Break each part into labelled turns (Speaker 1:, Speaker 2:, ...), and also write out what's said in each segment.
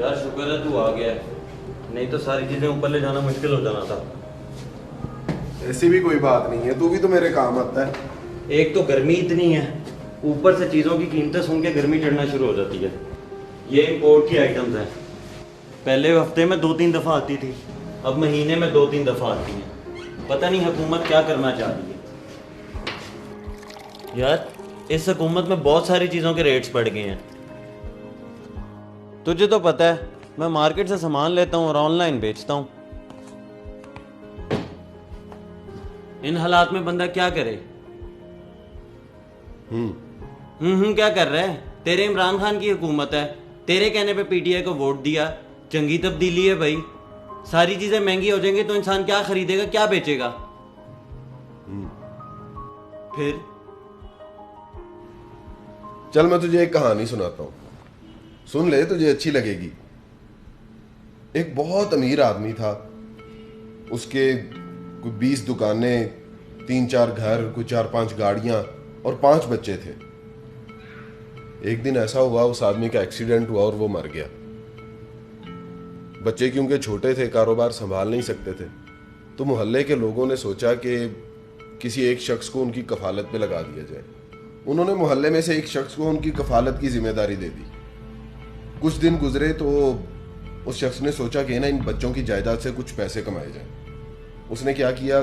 Speaker 1: यार शुक्र है तू आ गया है, नहीं तो सारी चीजें ऊपर ले जाना मुश्किल हो जाना था।
Speaker 2: ऐसी भी कोई बात नहीं है, तू भी तो मेरे काम आता है।
Speaker 1: एक तो गर्मी इतनी है, ऊपर से चीज़ों की कीमतें सुन के गर्मी चढ़ना शुरू हो जाती है। ये इम्पोर्ट की आइटम्स हैं, पहले हफ्ते में 2-3 दफ़ा आती थी, अब महीने में 2-3 दफ़ा आती हैं। पता नहीं हुकूमत क्या करना चाह रही है। यार इस हुकूमत में बहुत सारी चीज़ों के रेट्स बढ़ गए हैं। तुझे तो पता है मैं मार्केट से सामान लेता हूँ और ऑनलाइन बेचता हूँ। इन हालात में बंदा क्या करे? क्या कर रहा है? तेरे इमरान खान की हुकूमत है, तेरे कहने पे पीटीआई को वोट दिया, चंगी तब्दीली है भाई। सारी चीजें महंगी हो जाएंगी तो इंसान क्या खरीदेगा, क्या बेचेगा? फिर
Speaker 2: चल मैं तुझे एक कहानी सुनाता हूँ, सुन ले, तुझे अच्छी लगेगी। एक बहुत अमीर आदमी था, उसके कोई 20 दुकानें, 3-4 घर, कोई 4-5 गाड़ियां और 5 बच्चे थे। एक दिन ऐसा हुआ, उस आदमी का एक्सीडेंट हुआ और वो मर गया। बच्चे क्योंकि छोटे थे, कारोबार संभाल नहीं सकते थे, तो मोहल्ले के लोगों ने सोचा कि किसी एक शख्स को उनकी कफालत पे लगा दिया जाए। उन्होंने मोहल्ले में से एक शख्स को उनकी कफालत की जिम्मेदारी दे दी। कुछ दिन गुजरे तो उस शख्स ने सोचा कि ना इन बच्चों की जायदाद से कुछ पैसे कमाए जाएं। उसने क्या किया,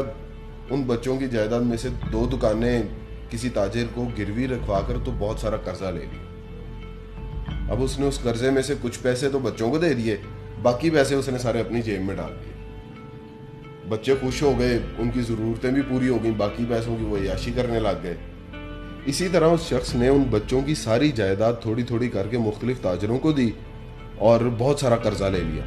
Speaker 2: उन बच्चों की जायदाद में से 2 दुकानें किसी ताजिर को गिरवी रखवाकर तो बहुत सारा कर्जा ले लिया। अब उसने उस कर्जे में से कुछ पैसे तो बच्चों को दे दिए, बाकी पैसे उसने सारे अपनी जेब में डाल दिए। बच्चे खुश हो गए, उनकी ज़रूरतें भी पूरी हो गई, बाकी पैसों की वो अय्याशी करने लग गए। इसी तरह उस शख्स ने उन बच्चों की सारी जायदाद थोड़ी थोड़ी करके मुख्तलिफ ताजरों को दी और बहुत सारा कर्जा ले लिया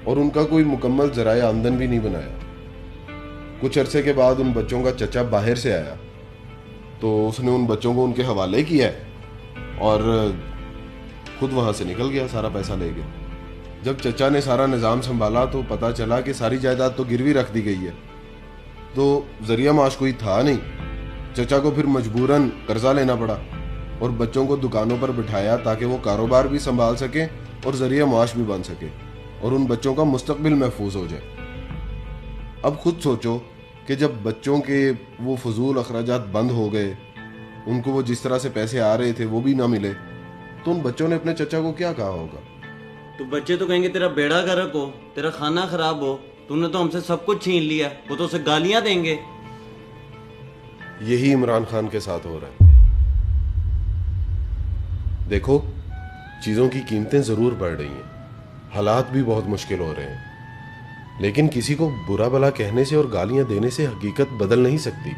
Speaker 2: और उनका कोई मुकम्मल ज़राए आमदन भी नहीं बनाया। कुछ अरसे के बाद उन बच्चों का चचा बाहर से आया तो उसने उन बच्चों को उनके हवाले किया और खुद वहाँ से निकल गया, सारा पैसा ले गया। जब चचा ने सारा निज़ाम संभाला तो पता चला कि सारी जायदाद तो गिरवी रख दी गई है, तो ज़रिया माश कोई था नहीं। चचा को फिर मजबूरन कर्जा लेना पड़ा और बच्चों को दुकानों पर बिठाया ताकि वो कारोबार भी संभाल सकें और ज़रिया माश भी बन सके और उन बच्चों का मुस्तकबिल महफूज हो जाए। अब खुद सोचो कि जब बच्चों के वो फजूल अखराजात बंद हो गए, उनको वो जिस तरह से पैसे आ रहे थे वो भी ना मिले, तो उन बच्चों ने अपने चचा को क्या कहा होगा?
Speaker 1: तो बच्चे तो कहेंगे तेरा बेड़ा गर्क हो, तेरा खाना खराब हो, तूने तो हमसे सब कुछ छीन लिया। वो तो उसे गालियां देंगे।
Speaker 2: यही इमरान खान के साथ हो रहा है। देखो, चीज़ों की कीमतें ज़रूर बढ़ रही हैं, हालात भी बहुत मुश्किल हो रहे हैं, लेकिन किसी को बुरा भला कहने से और गालियां देने से हकीकत बदल नहीं सकती।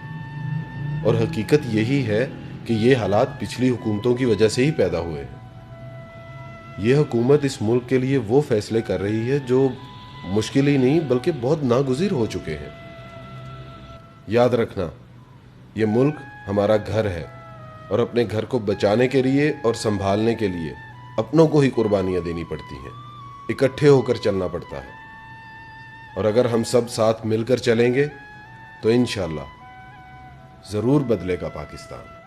Speaker 2: और हकीकत यही है कि ये हालात पिछली हुकूमतों की वजह से ही पैदा हुए हैं। ये हुकूमत इस मुल्क के लिए वो फैसले कर रही है जो मुश्किल ही नहीं बल्कि बहुत नागुज़ीर हो चुके हैं। याद रखना, ये मुल्क हमारा घर है और अपने घर को बचाने के लिए और संभालने के लिए अपनों को ही कुर्बानियां देनी पड़ती हैं, इकट्ठे होकर चलना पड़ता है। और अगर हम सब साथ मिलकर चलेंगे तो इंशाअल्लाह ज़रूर बदलेगा पाकिस्तान।